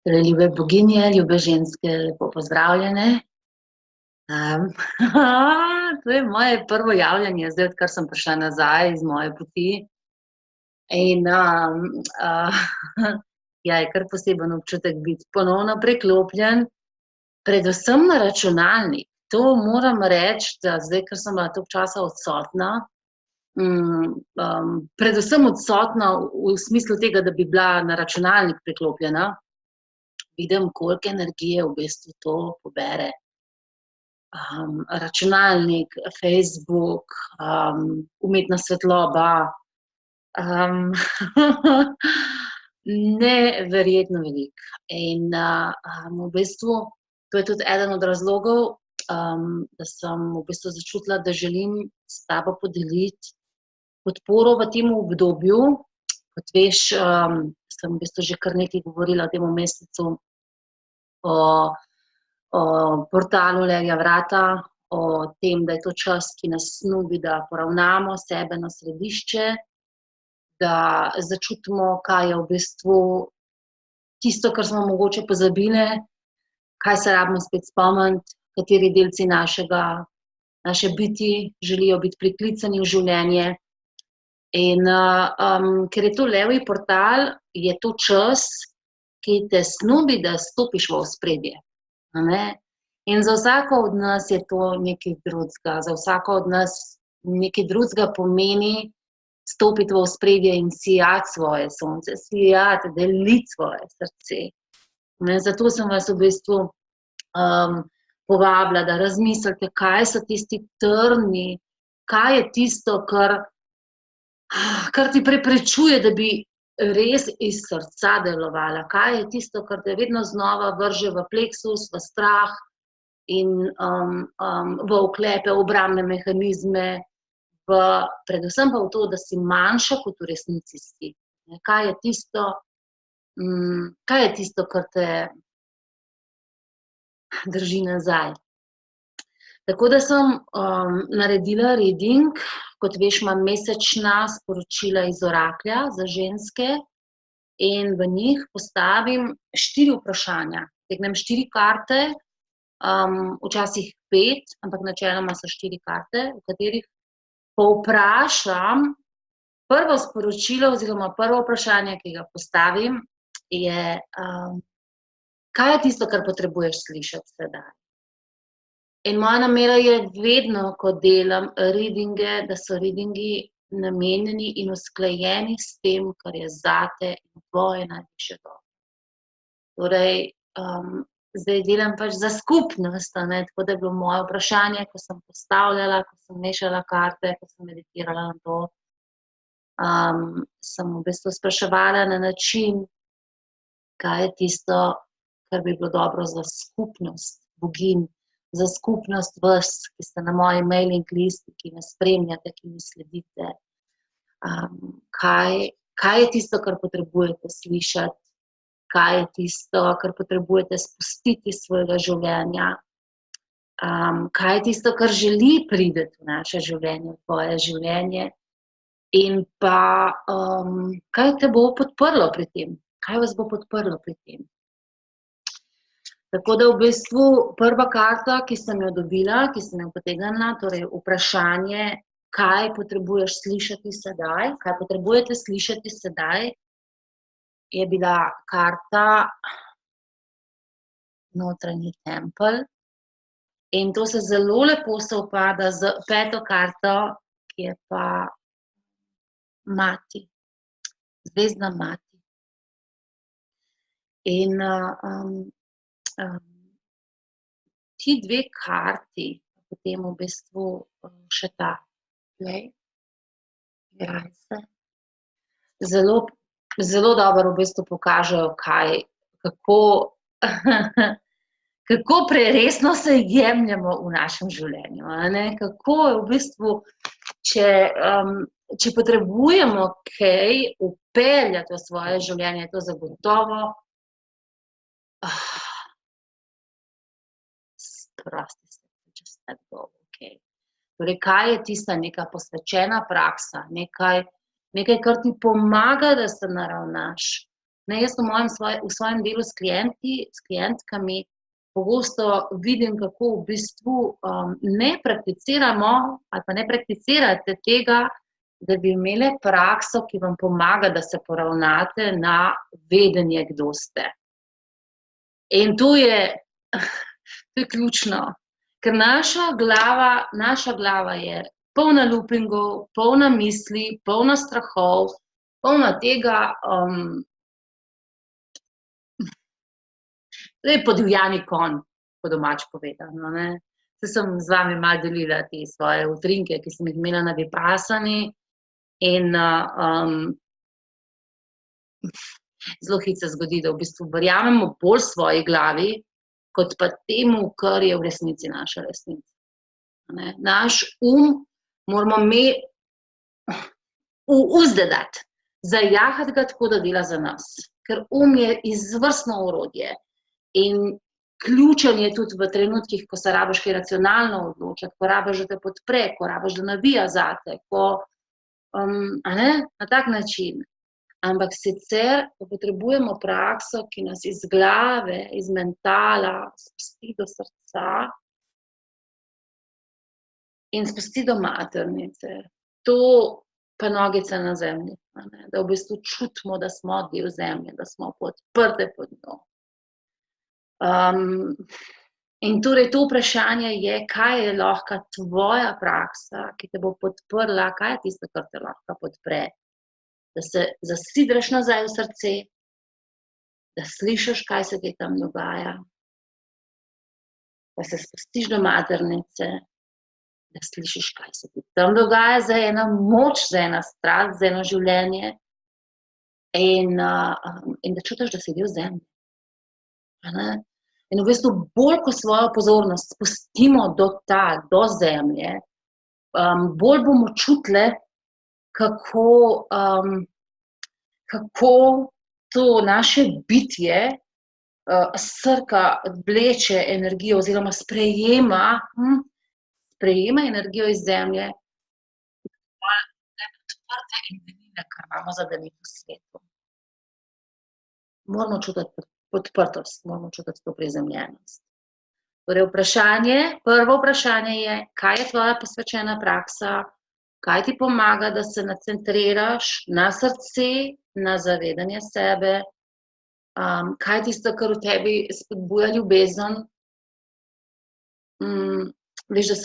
Torej, ljube boginje, ljube ženske, lepo pozdravljene. Um, to je moje prvo javljanje, zdaj, odkar sem prišla nazaj iz moje poti. In ja, je kar poseben občutek biti ponovno preklopljen, predvsem na računalnik. To moram reči, da zdaj, ker sem bila toliko časa odsotna, predvsem odsotna v smislu tega, da bi bila na računalnik priklopljena, vidim, koliko energije v bistvu to pobere. Računalnik, Facebook, umetna svetloba, neverjetno veliko. In v bistvu to je tudi eden od razlogov, da sem v bistvu začutila, da želim s tabo podeliti podporo v tem obdobju. Kot veš, sem v bistvu že kar nekaj govorila o tem mesecu, o portalu Levja vrata, o tem, da je to čas, ki nas snubi, da poravnamo sebe na središče, da začutimo, kaj je v bistvu tisto, kar smo mogoče pozabile, kaj se rabimo spet spomniti, kateri delci naše biti želijo biti priklicani v življenje. In ker je to Levji portal, je to čas, ki te snubi, da stopiš v ospredje. In za vsako od nas je to nekaj drugega, za vsako od nas nekaj drugega pomeni stopiti v ospredje in sijati svoje sonce, sijati, deliti svoje srce. Zato sem vas v bistvu povabila, da razmislite, kaj so tisti trni, kaj je tisto, kar ti preprečuje, da bi res iz srca delovala, kaj je tisto, kar te vedno znova vrže v pleksus, v strah in v oklepe, obrambne mehanizme, predvsem pa v to, da si manjša, kot v resnici si. Kaj je tisto, kar te drži nazaj. Tako da sem naredila reading, kot veš, imam mesečna sporočila iz oraklja za ženske in v njih postavim 4 vprašanja. Tegnem 4 karte, včasih 5, ampak načeloma so 4 karte, v katerih povprašam. Prvo sporočilo oziroma prvo vprašanje, ki ga postavim, je, kaj je tisto, kar potrebuješ slišati sedaj. In moja namera je vedno, ko delam readinge, da so readingi namenjeni in usklajeni s tem, kar je zate in tvoje najvišje dobro. Torej, zdaj delam pač za skupnost, tako da je bilo moje vprašanje, ko sem postavljala, ko sem mešala karte, ko sem meditirala na to, sem v bistvu spraševala na način, kaj je tisto, kar bi bilo dobro za skupnost boginj, za skupnost vas, ki ste na moji mailing listi, ki me spremljate, ki mi sledite. Kaj je tisto, kar potrebujete slišati, kaj je tisto, kar potrebujete spustiti iz svojega življenja, kaj je tisto, kar želi priti v naše življenje, v tvoje življenje in pa kaj te bo podprlo pri tem, kaj vas bo podprlo pri tem. Tako da v bistvu prva karta, ki sem jo dobila, ki sem jo potegnila, torej vprašanje, kaj potrebuješ slišati sedaj, kaj potrebujete slišati sedaj, je bila karta Notranji tempelj. In to se zelo lepo sovpada z 5. karto, ki je pa Mati, zvezdna Mati. In ti 2 karti, potem v bistvu še ta, igraj se, zelo dobro v bistvu pokažejo, kako preresno se jemljemo v našem življenju, kako je v bistvu, če potrebujemo kaj vpeljati v svoje življenje, je to zagotovo sprosti se, just let go, okay. Torej, kaj je tista neka posvečena praksa, nekaj, kar ti pomaga, da se naravnaš, Ne, jaz v svojem delu s klientkami pogosto vidim, kako v bistvu ne prakticiramo ali pa ne prakticirate tega, da bi imele prakso, ki vam pomaga, da se poravnate na vedenje, kdo ste. In to je ključno, ker naša glava je polna loopingov, polna misli, polna strahov, polna tega, to je podivjani konj, po domače povedano, ne. Saj sem z vami malo delila te svoje utrinke, ki sem jih imela na vipassani, in zelo hitro se zgodi, da v bistvu verjamemo bolj svoji glavi, kot pa temu, kar je v resnici naša resnica, ne. Naš moramo uzde dati, zajahati ga tako, da dela za nas, ker je izvrstno orodje in ključen je tudi v trenutkih, ko se rabiš kaj racionalno odločiti, ko rabiš, da te podpre, ko rabiš, da navija zate, ko, a ne, na tak način. Ampak sicer potrebujemo prakso, ki nas iz glave, iz mentala spusti do srca in spusti do maternice. To pa nogice na zemlji, a ne, da v bistvu čutimo, da smo del zemlje, da smo podprte pod njo. In torej to vprašanje je, kaj je lahko tvoja praksa, ki te bo podprla, kaj je tisto, kar te lahko podpre. Da se zasidraš nazaj v srce, da slišiš, kaj se ti tam dogaja, da se spustiš do maternice, da slišiš, kaj se ti tam dogaja, za ena moč, za ena strast, za eno življenje, in da čutiš, da si del zemlje, a ne. In v bistvu bolj, ko svojo pozornost spustimo do zemlje, bolj bomo čutile, kako to naše bitje srka, vleče energijo oziroma sprejema energijo iz zemlje, odprte in kar imamo za deliti v svetu. Moramo čutiti podprtost, moramo čutiti to prizemljenost. Torej prvo vprašanje je, kaj je tvoja posvečena praksa, kaj ti pomaga, da se nacentriraš na srce, na zavedanje sebe, kaj je tisto, kar v tebi spodbuja ljubezen. Veš, da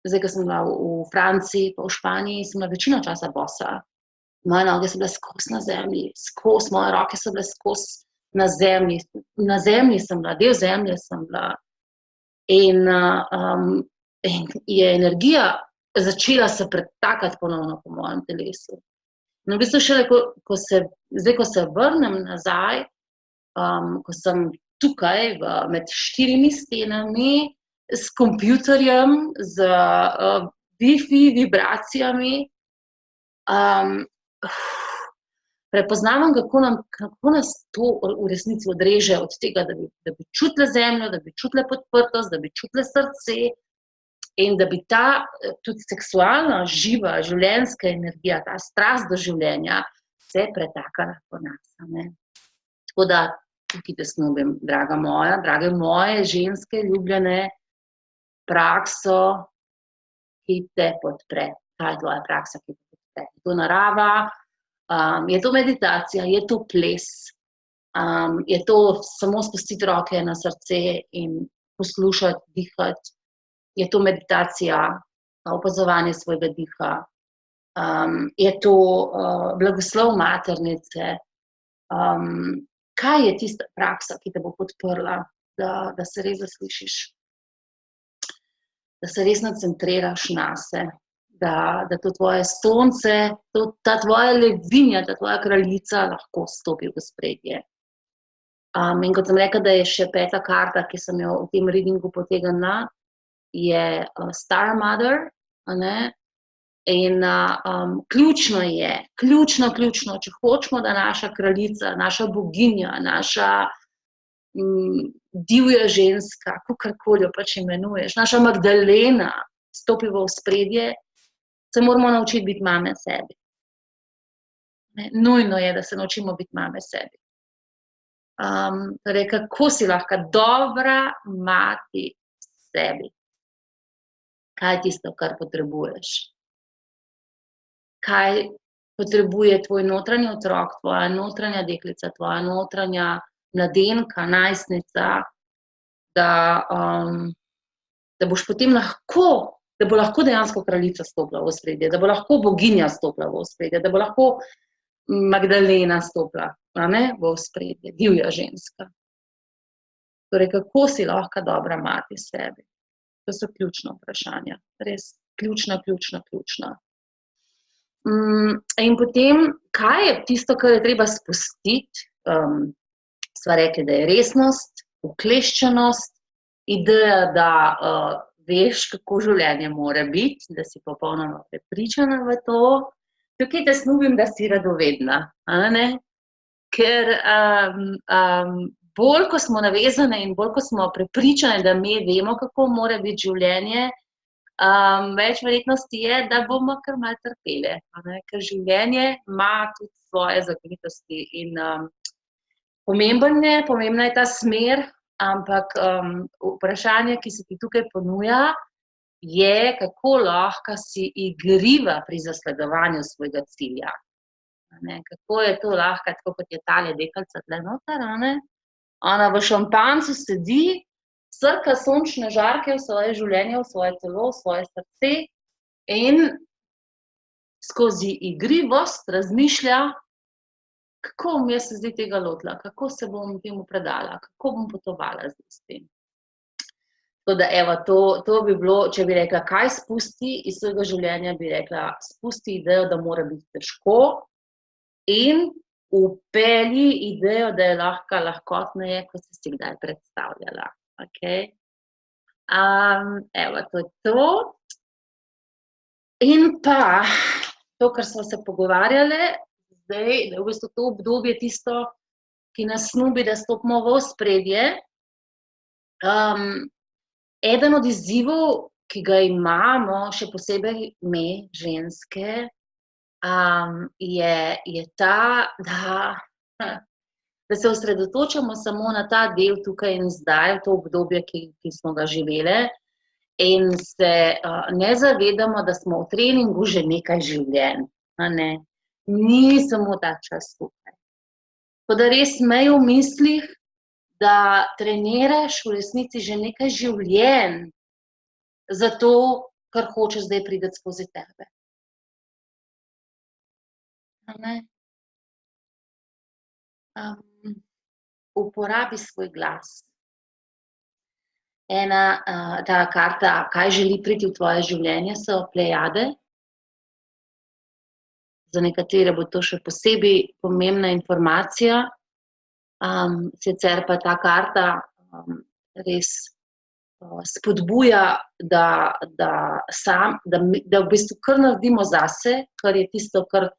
zdaj, ko sem bila v Franciji pa v Španiji, sem bila večino časa bosa. Moje noge so bile skozi na zemlji, moje roke so bile skozi na zemlji sem bila, del zemlje sem bila. In je energija začela se pretakati ponovno po mojem telesu. No, v bistvu šele, ko se vrnem nazaj, ko sem tukaj med 4 stenami, s kompjuterjem, z Wi-Fi vibracijami, prepoznavam, kako nas to v resnici odreže od tega, da bi čutile zemljo, da bi čutile podprtost, da bi čutile srce in da bi ta tudi seksualna, živa, življenjska energija, ta strast do življenja se pretakala po nas, a ne. Tako da tukaj te snubim, drage moje ženske, ljubljene, prakso, ki te podpre. Kaj je tvoja praksa, ki te podpre? Je to narava? Je to meditacija, je to ples, je to samo spustiti roke na srce in poslušati, dihati, je to meditacija, opazovanje svojega diha, je to blagoslov maternice, kaj je tista praksa, ki te bo podprla, da se res zaslišiš, da se res nacentriraš nase. Da to tvoje sonce, ta tvoja levinja, ta tvoja kraljica lahko stopi v ospredje. In kot sem rekla, da je še 5. karta, ki sem jo v tem readingu potegnila, je Star Mother, a ne. In ključno je, če hočemo, da naša kraljica, naša boginja, naša divja ženska, kakorkoli jo pač imenuješ, naša Magdalena stopi v ospredje, se moramo naučiti biti mame sebi. Nujno je, da se naučimo biti mame sebi. Torej, kako si lahko dobra mati sebi? Kaj je tisto, kar potrebuješ? Kaj potrebuje tvoj notranji otrok, tvoja notranja deklica, tvoja notranja mladenka, najstnica, da boš potem lahko, da bo lahko dejansko kraljica stopila v ospredje, da bo lahko boginja stopila v ospredje, da bo lahko Magdalena stopila, v ospredje, divja ženska. Torej, kako si lahko dobra mati sebi? To so ključna vprašanja, res ključna. In potem, kaj je tisto, kar je treba spustiti? Sva rekli, da je resnost, ukleščenost, ideja, da veš, kako življenje mora biti, da si popolnoma prepričana v to. Tukaj te snubim, da si radovedna, ker bolj, ko smo navezane in bolj, ko smo prepričane, da mi vemo, kako mora biti življenje, več verjetnosti je, da bomo kar malo trpele, ker življenje ima tudi svoje zakonitosti in pomembna je ta smer, ampak vprašanje, ki se ti tukaj ponuja, je, kako lahko si igriva pri zasledovanju svojega cilja. Kako je to lahko, tako kot je tale deklica tle noter, ona v šampanjcu sedi, srka sončne žarke v svoje življenje, v svoje telo, v svoje srce in skozi igrivost razmišlja, kako bom jaz se zdaj tega lotila, kako se bom temu predala, kako bom potovala zdaj s tem. Tako da, evo, to bi bilo, če bi rekla, kaj spusti iz svojega življenja, bi rekla, spusti idejo, da mora biti težko in vpelji idejo, da je lahko lahkotneje, kot si si kdaj predstavljala. Evo, to je to. In pa, to, kar smo se pogovarjale, zdaj, da je v bistvu to obdobje tisto, ki nas snubi, da stopimo v ospredje. Eden od izzivov, ki ga imamo, še posebej me, ženske, je ta, da se osredotočamo samo na ta del tukaj in zdaj, v to obdobje, ki smo ga živele, in se ne zavedamo, da smo v treningu že nekaj življenj. Ni samo ta čas tukaj. Tako da res imej v mislih, da treniraš v resnici že nekaj življenj, zato, ker hočeš zdaj priti skozi tebe. Uporabi svoj glas. Ta karta, kaj želi priti v tvoje življenje, so plejade. Za nekatere bo to še posebej pomembna informacija. Sicer pa ta karta res spodbuja, da v bistvu kar naredimo zase, kar je tisto, kar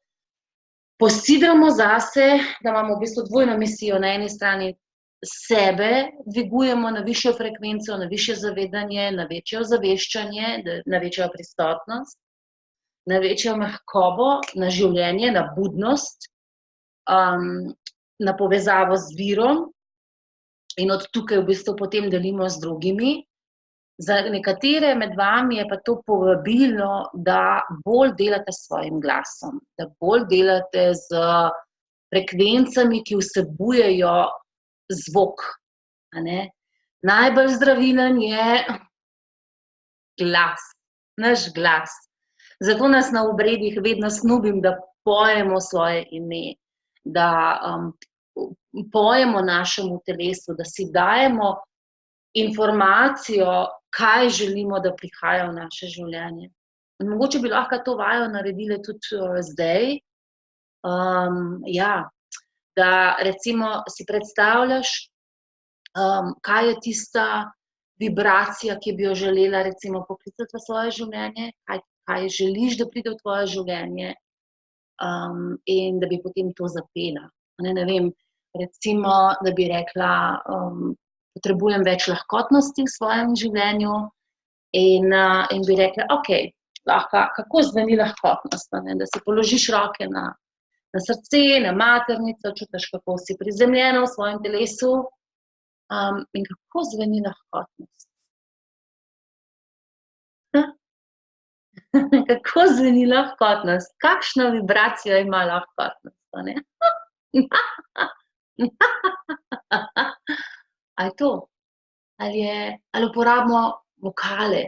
posidramo zase, da imamo v bistvu dvojno misijo. Na eni strani sebe dvigujemo na višjo frekvenco, na višje zavedanje, na večje ozaveščanje, na večjo prisotnost, na večjo mehkobo, na življenje, na budnost, na povezavo z virom in od tukaj v bistvu potem delimo z drugimi. Za nekatere med vami je pa to povabilo, da bolj delate s svojim glasom, da bolj delate z frekvencami, ki vsebujejo zvok. Najbolj zdravilen je glas, naš glas. Zato nas na obredih vedno snubim, da pojemo svoje ime, da pojemo našemu telesu, da si dajemo informacijo, kaj želimo, da prihaja v naše življenje. In mogoče bi lahko to vajo naredili tudi zdaj. Da recimo si predstavljaš, kaj je tista vibracija, ki bi jo želela recimo poklicati v svoje življenje, kaj želiš, da pride v tvoje življenje, in da bi potem to zapela. Ne vem, recimo, da bi rekla, potrebujem več lahkotnosti v svojem življenju in bi rekla, okej, kako zveni lahkotnost, da si položiš roke na na srce, na maternico, čutiš, kako si prizemljena v svojem telesu, in kako zveni lahkotnost. Kako zveni lahkotnost, kakšno vibracijo ima lahkotnost, a ne? A je to? Ali uporabimo vokale?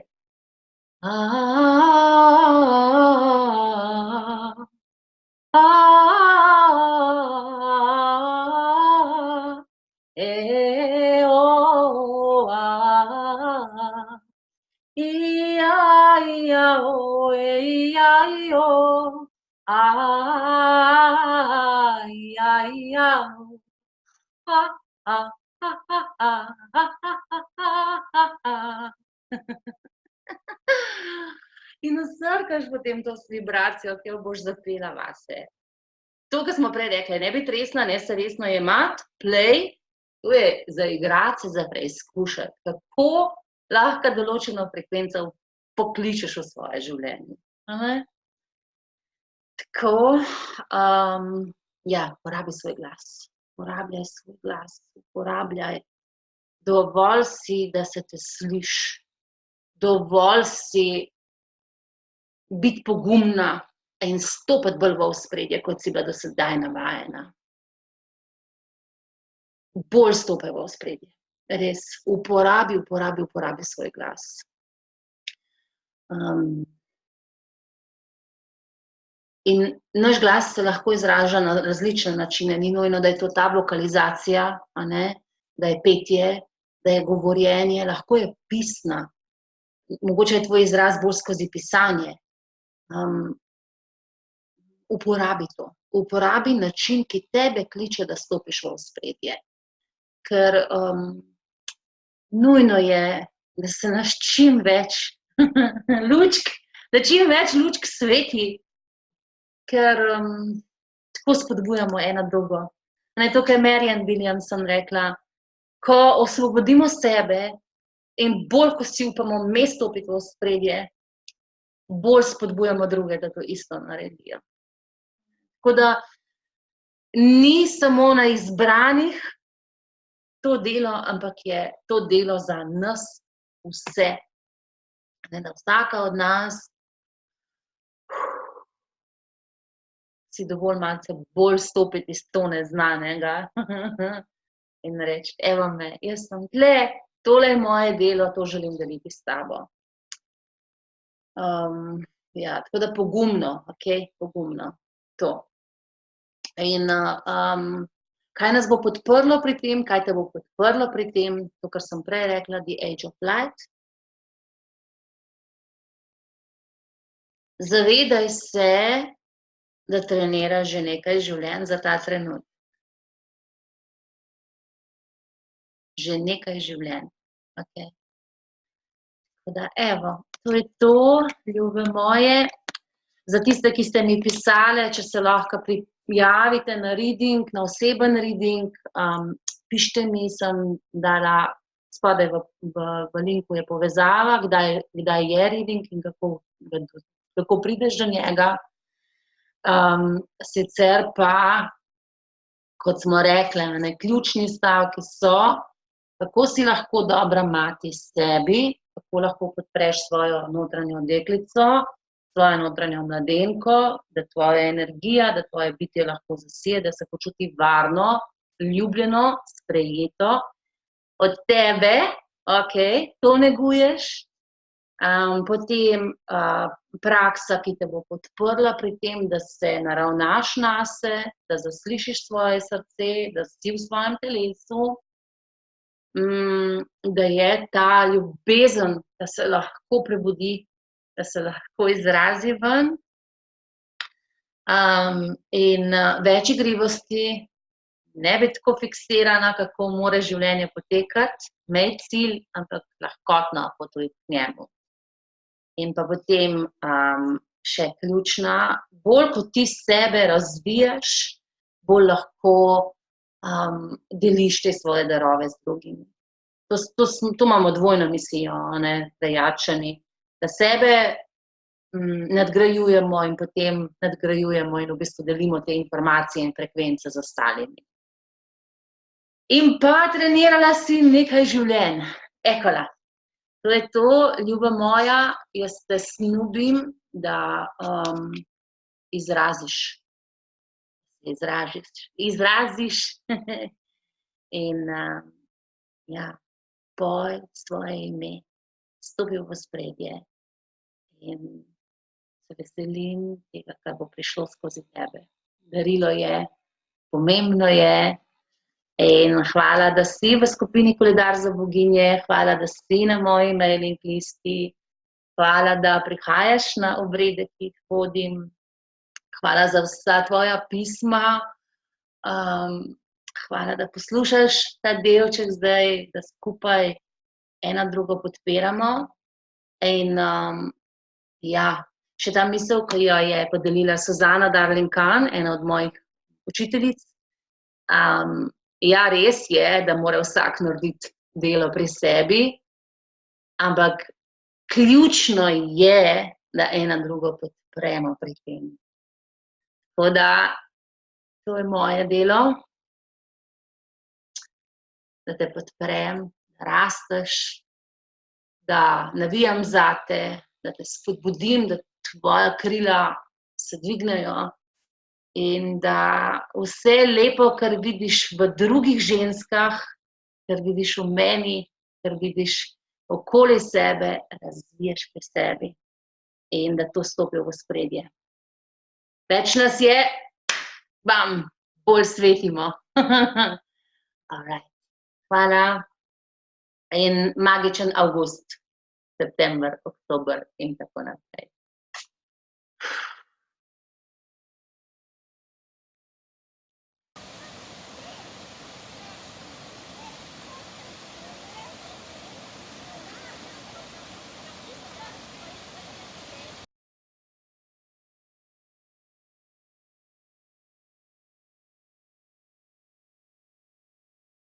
In vsrkaš potem to vibracijo, ki jo boš zapela vase. To, kar smo prej rekli, ne biti resna, ne se resno jemati, play, to je za igrati, za preizkušati, kako lahko določeno frekvenco pokličeš v svoje življenje. Tako, ja, uporabi svoj glas. Uporabljaj svoj glas, uporabljaj. Dovolj si, da se te sliši. Dovolj si biti pogumna in stopiti bolj v ospredje, kot si bila do sedaj navajena. Bolj stopaj v ospredje. Res, uporabi svoj glas. In naš glas se lahko izraža na različne načine, ni nujno, da je to ta vokalizacija, a ne, da je petje, da je govorjenje, lahko je pisna. Mogoče je tvoj izraz bolj skozi pisanje. Uporabi to. Uporabi način, ki tebe kliče, da stopiš v ospredje. Ker nujno je, da se nas čim več lučk, da čim več lučk sveti, ker tako spodbujamo ena drugo. To, kar je Marianne Williamson rekla, ko osvobodimo sebe in bolj, ko si upamo mi stopiti v ospredje, bolj spodbujamo druge, da to isto naredijo. Tako da ni samo na izbranih to delo, ampak je to delo za nas vse. Da vsaka od nas si dovolj malce bolj stopiti iz to neznanega in reči, evo me, jaz sem tle, tole je moje delo, to želim deliti s tabo. Ja, tako da pogumno, pogumno, to. In kaj nas bo podprlo pri tem, kaj te bo podprlo pri tem, to, kar sem prej rekla, The Age of Light. Zavedaj se, da treniraš že nekaj življenj za ta trenutek. Že nekaj življenj, Tako da, evo, to je to, ljube moje. Za tiste, ki ste mi pisale, če se lahko prijavite na reading, na oseben reading, pišite mi, sem dala spodaj v linku je povezava, kdaj je reading in kako prideš do njega. Sicer pa, kot smo rekli, ključni stavki so, kako si lahko dobra mati sebi, kako lahko podpreš svojo notranjo deklico, svojo notranjo mladenko, da tvoja energija, da tvoje bitje lahko zasije, da se počuti varno, ljubljeno, sprejeto od tebe, to neguješ. Potem praksa, ki te bo podprla pri tem, da se naravnaš nase, da zaslišiš svoje srce, da si v svojem telesu, da je ta ljubezen, da se lahko prebudi, da se lahko izrazi ven. In več igrivosti, ne biti tako fiksirana, kako mora življenje potekati, imej cilj, ampak lahkotno potuj k njemu. In pa potem še ključna, bolj kot ti sebe razvijaš, bolj lahko deliš te svoje darove z drugimi. To imamo dvojno misijo, Rajačani, da sebe nadgrajujemo in potem nadgrajujemo in v bistvu delimo te informacije in frekvence z ostalimi. In pa trenirala si nekaj življenj. Ekola. To je to, ljuba moja, jaz te snubim, da izraziš. In ja, poj svoje ime, stopi v ospredje in se veselim tega, kar bo prišlo skozi tebe. Darilo je, pomembno je in hvala, da si v skupini Koledar za boginje, hvala, da si na moji mailing listi, hvala, da prihajaš na obrede, ki jih vodim, hvala za vsa tvoja pisma, hvala, da poslušaš ta delček zdaj, da skupaj ena drugo podpiramo. In ja, še ta misel, ki jo je podelila Suzana Darling Khan, ena od mojih učiteljic. Ja, res je, da mora vsak narediti delo pri sebi, ampak ključno je, da ena drugo podpremo pri tem. Tako da, to je moje delo, da te podprem, da rasteš, da navijam zate, da te spodbudim, da tvoja krila se dvignejo in da vse lepo, kar vidiš v drugih ženskah, kar vidiš v meni, kar vidiš okoli sebe, razviješ pri sebi in da to stopi v ospredje. Več nas je, bolj svetimo. Alright. Hvala in magičen avgust, september, oktober in tako naprej.